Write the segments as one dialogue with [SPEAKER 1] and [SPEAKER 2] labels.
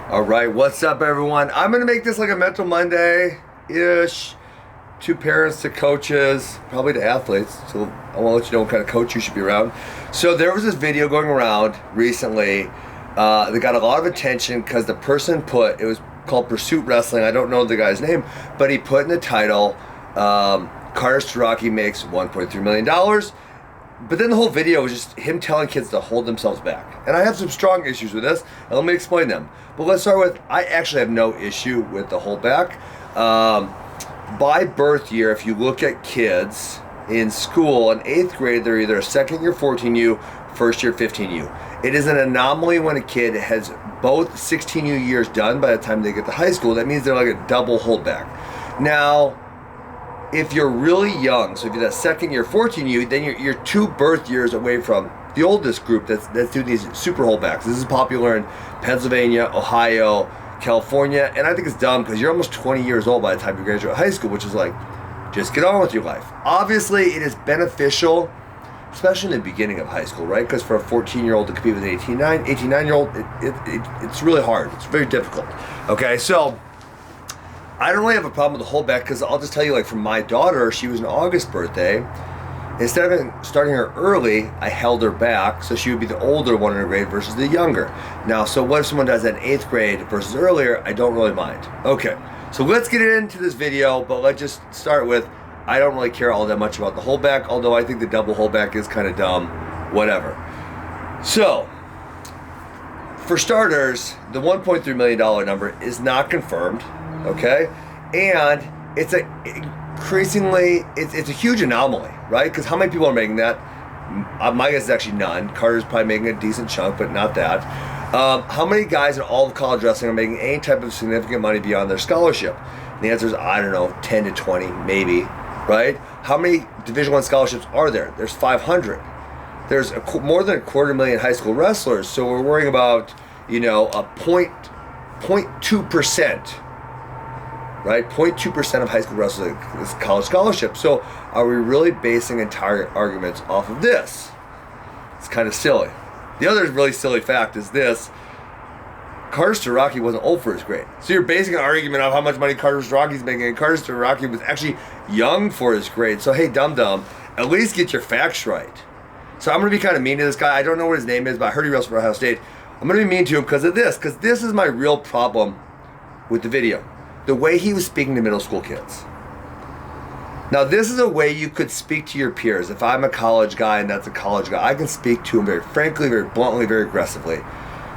[SPEAKER 1] All right, what's up, everyone? I'm gonna make this like a Mental Monday-ish to parents, to coaches, probably to athletes. So I want to let you know what kind of coach you should be around. So there was this video going around recently that got a lot of attention because the person it was called Pursuit Wrestling. I don't know the guy's name, but he put in the title, Carter Starocci makes $1.3 million. But then the whole video was just him telling kids to hold themselves back. And I have some strong issues with this, and let me explain them. But let's start with, I actually have no issue with the hold back. By birth year, if you look at kids in school, in 8th grade, they're either a second year 14U, first year 15U. It is an anomaly when a kid has both 16U years done by the time they get to high school. That means they're like a double holdback. Now, if you're really young, so if you're that second year 14U, then you're 2 birth years away from the oldest group that's doing these super holdbacks. This is popular in Pennsylvania, Ohio, California, and I think it's dumb because you're almost 20 years old by the time you graduate high school, which is like, just get on with your life. Obviously, it is beneficial, especially in the beginning of high school, right? Because for a 14-year-old to compete with an 89-year-old, it's really hard. It's very difficult. Okay, so I don't really have a problem with the holdback because I'll just tell you, like, for my daughter, she was an August birthday. Instead of starting her early, I held her back so she would be the older one in her grade versus the younger. Now, so what if someone does that in 8th grade versus earlier? I don't really mind. Okay, so let's get into this video, but let's just start with, I don't really care all that much about the holdback, although I think the double holdback is kind of dumb, whatever. So, for starters, the $1.3 million number is not confirmed, okay? And it's increasingly, it's a huge anomaly, right? Because how many people are making that? My guess is actually none. Carter's probably making a decent chunk, but not that. How many guys in all of college wrestling are making any type of significant money beyond their scholarship? And the answer is, I don't know, 10 to 20, maybe, right? How many Division I scholarships are there? There's 500. There's more than 250,000 high school wrestlers, so we're worrying about, a 0.2%. Right? 0.2% of high school wrestlers is college scholarship. So are we really basing entire arguments off of this? It's kind of silly. The other really silly fact is this: Carter Starocci wasn't old for his grade. So you're basing an argument on how much money Carter Starocci's making, and Carter Starocci was actually young for his grade. So hey, dum-dum, at least get your facts right. So I'm going to be kind of mean to this guy. I don't know what his name is, but I heard he wrestled for Ohio State. I'm going to be mean to him because this is my real problem with the video. The way he was speaking to middle school kids. Now, this is a way you could speak to your peers. If I'm a college guy and that's a college guy, I can speak to him very frankly, very bluntly, very aggressively.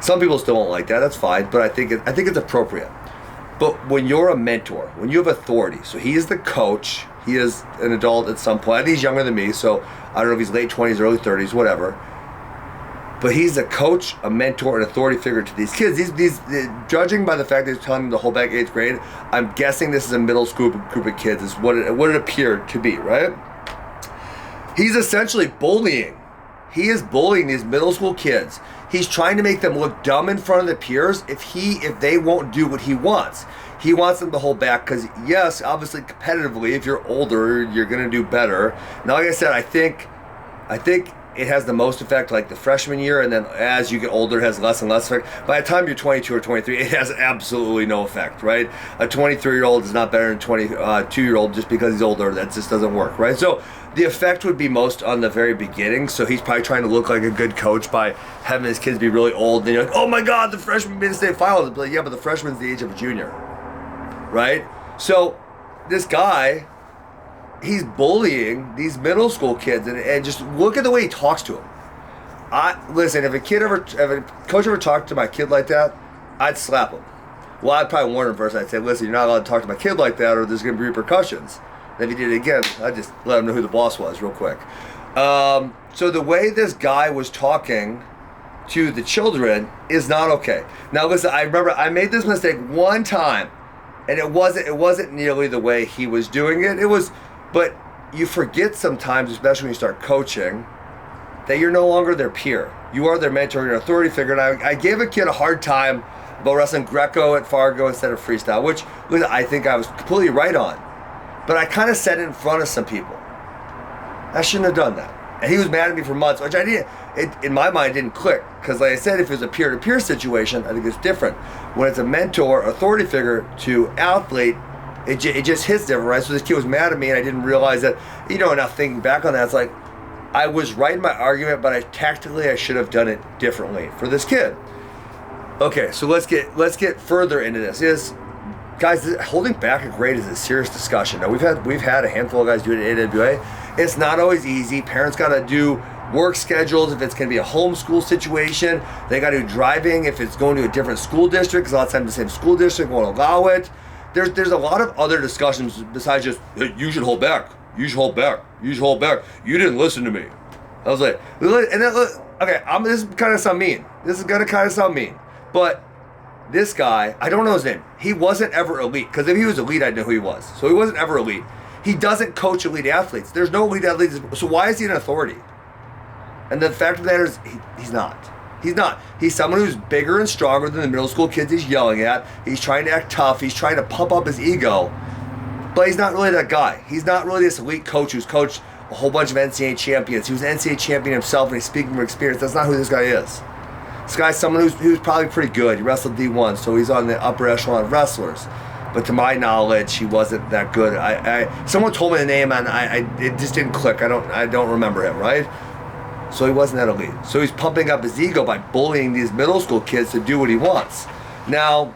[SPEAKER 1] Some people still won't like that. That's fine, but I think it's appropriate. But when you're a mentor, when you have authority, so he is the coach, he is an adult at some point. I think he's younger than me, so I don't know if he's late 20s, early 30s, whatever. But he's a coach, a mentor, an authority figure to these kids. These judging by the fact that he's telling them to hold back 8th grade, I'm guessing this is a middle school group of kids, is what it appeared to be, right? He's essentially bullying. He is bullying these middle school kids. He's trying to make them look dumb in front of the peers if they won't do what he wants. He wants them to hold back because, yes, obviously competitively, if you're older, you're going to do better. Now, like I said, I think it has the most effect like the freshman year, and then as you get older, it has less and less effect. By the time you're 22 or 23, it has absolutely no effect, right? A 23-year-old is not better than a 22-year-old just because he's older. That just doesn't work, right? So the effect would be most on the very beginning. So he's probably trying to look like a good coach by having his kids be really old. And you're like, oh my God, the freshman made a state finals. But like, yeah, but the freshman's the age of a junior, right? So this guy, he's bullying these middle school kids, and just look at the way he talks to them. Listen, if a coach ever talked to my kid like that, I'd slap him. Well, I'd probably warn him first. I'd say, listen, you're not allowed to talk to my kid like that, or there's going to be repercussions. And if he did it again, I'd just let him know who the boss was real quick. So the way this guy was talking to the children is not okay. Now, listen, I remember I made this mistake one time, and it wasn't nearly the way he was doing it. But you forget sometimes, especially when you start coaching, that you're no longer their peer. You are their mentor, your authority figure. And I gave a kid a hard time about wrestling Greco at Fargo instead of freestyle, which I think I was completely right on. But I kind of said it in front of some people. I shouldn't have done that. And he was mad at me for months, which I didn't, in my mind, didn't click. Because like I said, if it was a peer-to-peer situation, I think it's different. When it's a mentor, authority figure to athlete, it just hits different, right? So this kid was mad at me, and I didn't realize that, now thinking back on that, it's like, I was right in my argument, but I should have done it differently for this kid. Okay, so let's get further into this. Guys, holding back a grade is a serious discussion. Now we've had a handful of guys do it at AWA. It's not always easy. Parents got to do work schedules if it's going to be a homeschool situation. They got to do driving if it's going to a different school district, because a lot of times the same school district won't allow it. There's a lot of other discussions besides just, hey, you should hold back. You should hold back. You should hold back. You didn't listen to me. I was like, and then, okay, this is kind of sound mean. This is going to kind of sound mean. But this guy, I don't know his name. He wasn't ever elite. Because if he was elite, I'd know who he was. So he wasn't ever elite. He doesn't coach elite athletes. There's no elite athletes. So why is he an authority? And the fact of the matter is, he's not. He's not. He's someone who's bigger and stronger than the middle school kids he's yelling at. He's trying to act tough. He's trying to pump up his ego. But he's not really that guy. He's not really this elite coach who's coached a whole bunch of NCAA champions. He was an NCAA champion himself, and he's speaking from experience. That's not who this guy is. This guy's someone who's probably pretty good. He wrestled D1, so he's on the upper echelon of wrestlers. But to my knowledge, he wasn't that good. Someone told me the name, and it just didn't click. I don't remember him, right? So he wasn't that elite. So he's pumping up his ego by bullying these middle school kids to do what he wants. Now,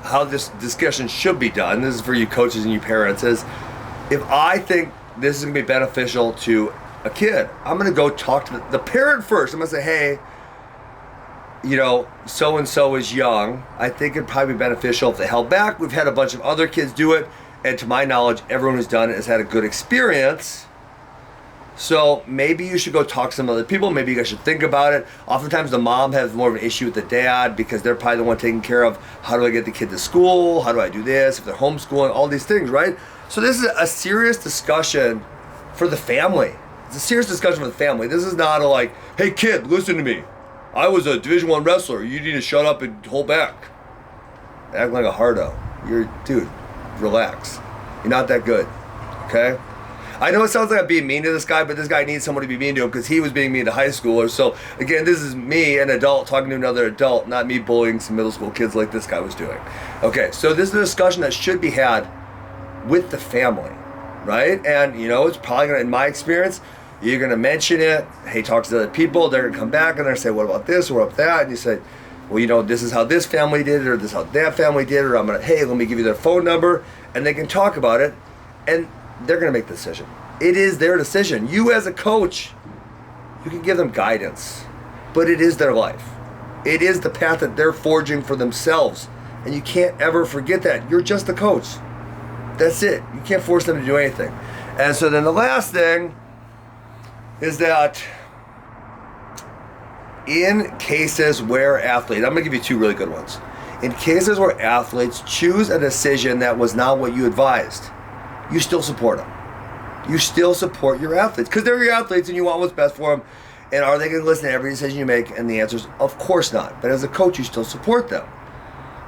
[SPEAKER 1] how this discussion should be done, this is for you coaches and you parents, is if I think this is going to be beneficial to a kid, I'm going to go talk to the parent first. I'm going to say, hey, so-and-so is young. I think it'd probably be beneficial if they held back. We've had a bunch of other kids do it, and to my knowledge, everyone who's done it has had a good experience. So maybe you should go talk to some other people. Maybe you guys should think about it. Oftentimes the mom has more of an issue with the dad because they're probably the one taking care of how do I get the kid to school? How do I do this? If they're homeschooling, all these things, right? So this is a serious discussion for the family. It's a serious discussion for the family. This is not a like, hey kid, listen to me. I was a Division I wrestler. You need to shut up and hold back. Act like a hardo. Dude, relax. You're not that good, okay? I know it sounds like I'm being mean to this guy, but this guy needs someone to be mean to him because he was being mean to high schoolers. So again, this is me, an adult, talking to another adult, not me bullying some middle school kids like this guy was doing. Okay, so this is a discussion that should be had with the family, right? And it's probably gonna, in my experience, you're gonna mention it. Hey, talk to other people. They're gonna come back and they're gonna say, what about this? What about that? And you say, well, this is how this family did it, or this is how that family did it, or hey, let me give you their phone number, and they can talk about it, and they're gonna make the decision. It is their decision. You as a coach, you can give them guidance, but it is their life. It is the path that they're forging for themselves, and you can't ever forget that. You're just the coach. That's it. You can't force them to do anything. And so then the last thing is that in cases where athletes, I'm going to give you two really good ones. In cases where athletes choose a decision that was not what you advised, you still support them. You still support your athletes because they're your athletes and you want what's best for them. And are they going to listen to every decision you make? And the answer is, of course not. But as a coach, you still support them.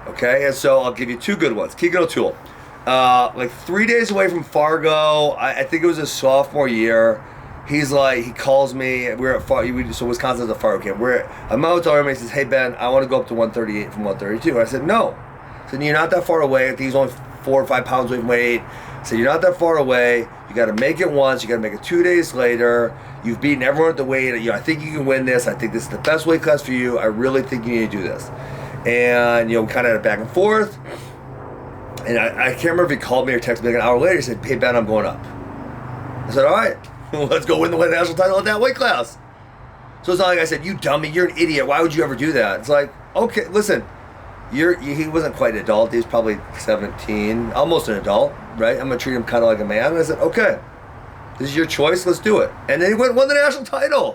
[SPEAKER 1] Okay? And so I'll give you two good ones. Keegan O'Toole. Like 3 days away from Fargo, I think it was his sophomore year. He's like, he calls me. We're at Fargo, so Wisconsin's a Fargo camp. I'm out to him. He says, hey Ben, I want to go up to 138 from 132. I said, no. I said, you're not that far away. I think he's only 4 or 5 pounds away from weight. I said, you're not that far away. You got to make it once. You got to make it 2 days later. You've beaten everyone at the weight. I think you can win this. I think this is the best weight class for you. I really think you need to do this. And we kind of had a back and forth. And I can't remember if he called me or texted me like an hour later. He said, hey Ben, I'm going up. I said, all right. Let's go win the national title at that weight class. So it's not like I said, you dummy, you're an idiot. Why would you ever do that? It's like, okay, listen, he wasn't quite an adult. He was probably 17, almost an adult, right? I'm going to treat him kind of like a man. And I said, okay, this is your choice. Let's do it. And then he won the national title,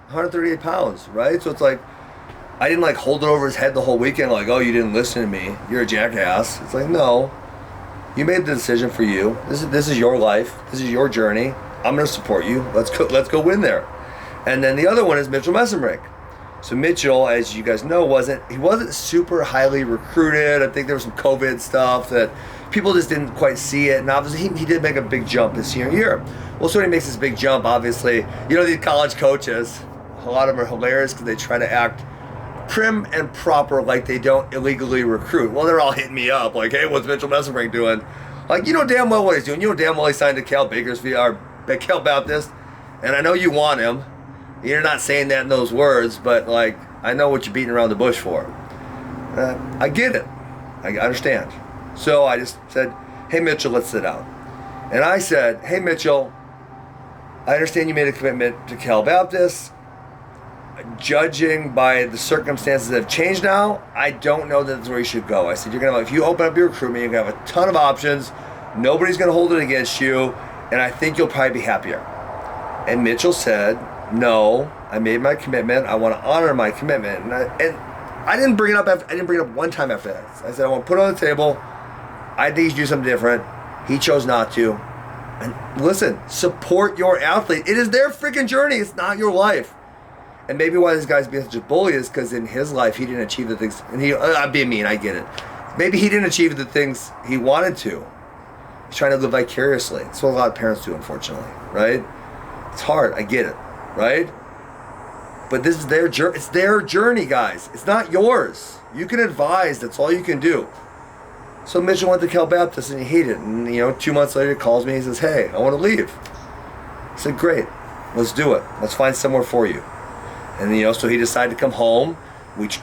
[SPEAKER 1] 138 pounds, right? So it's like, I didn't like hold it over his head the whole weekend like, oh, you didn't listen to me. You're a jackass. It's like, no, you made the decision for you. This is your life. This is your journey. I'm going to support you. Let's go win there. And then the other one is Mitchell Messenbrink. So Mitchell, as you guys know, wasn't super highly recruited. I think there was some COVID stuff that people just didn't quite see it. And obviously he did make a big jump this senior year. Well, so when he makes this big jump, obviously, these college coaches, a lot of them are hilarious because they try to act prim and proper like they don't illegally recruit. Well, they're all hitting me up like, hey, what's Mitchell Messenbrink doing? Like, you know damn well what he's doing. You know damn well he signed to Cal Baptist, and I know you want him. You're not saying that in those words, but like, I know what you're beating around the bush for. I get it. I understand. So I just said, hey, Mitchell, let's sit down. And I said, hey, Mitchell, I understand you made a commitment to Cal Baptist. Judging by the circumstances that have changed now, I don't know that that's where you should go. I said, if you open up your recruitment, you're going to have a ton of options. Nobody's going to hold it against you, and I think you'll probably be happier. And Mitchell said, no, I made my commitment. I want to honor my commitment. And I didn't bring it up. I didn't bring it up one time after that. I said, I want to put it on the table. I think you should do something different. He chose not to. And listen, support your athlete. It is their freaking journey. It's not your life. And maybe why this guy's being such a bully is because in his life he didn't achieve the things. And I'm being mean. I get it. Maybe he didn't achieve the things he wanted to. He's trying to live vicariously. That's what a lot of parents do, unfortunately. Right? It's hard. I get it. Right? But this is their journey. It's their journey, guys. It's not yours. You can advise. That's all you can do. So Mitchell went to Cal Baptist and he hated it. And 2 months later he calls me and he says, hey, I want to leave. I said, great. Let's do it. Let's find somewhere for you. And so he decided to come home.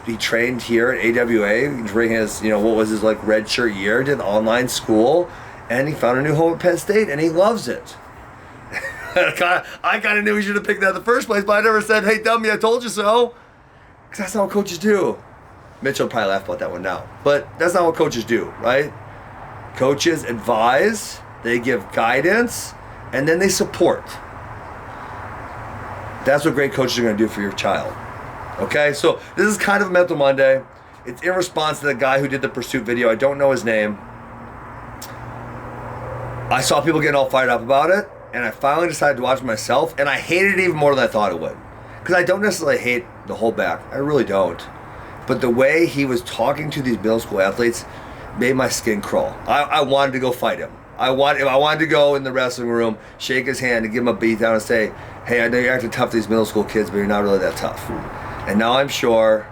[SPEAKER 1] He trained here at AWA during his, what was his like red shirt year, did online school, and he found a new home at Penn State, and he loves it. I kind of knew he should have picked that in the first place, but I never said, hey, dummy, I told you so. Because that's not what coaches do. Mitchell will probably laugh about that one now. But that's not what coaches do, right? Coaches advise, they give guidance, and then they support. That's what great coaches are going to do for your child. Okay? So this is kind of Mental Monday. It's in response to the guy who did the Pursuit video. I don't know his name. I saw people getting all fired up about it, and I finally decided to watch it myself, and I hated it even more than I thought it would. Because I don't necessarily hate the holdback. I really don't. But the way he was talking to these middle school athletes made my skin crawl. I wanted to go fight him. I wanted to go in the wrestling room, shake his hand, and give him a beat down and say, hey, I know you're acting tough to these middle school kids, but you're not really that tough. And now I'm sure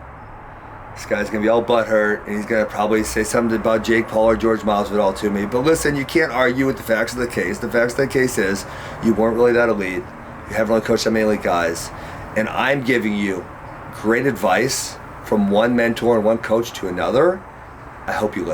[SPEAKER 1] this guy's going to be all butthurt, and he's going to probably say something about Jake Paul or George Masvidal to me. But listen, you can't argue with the facts of the case. The facts of the case is you weren't really that elite. You haven't really coached that many elite guys. And I'm giving you great advice from one mentor and one coach to another. I hope you listen.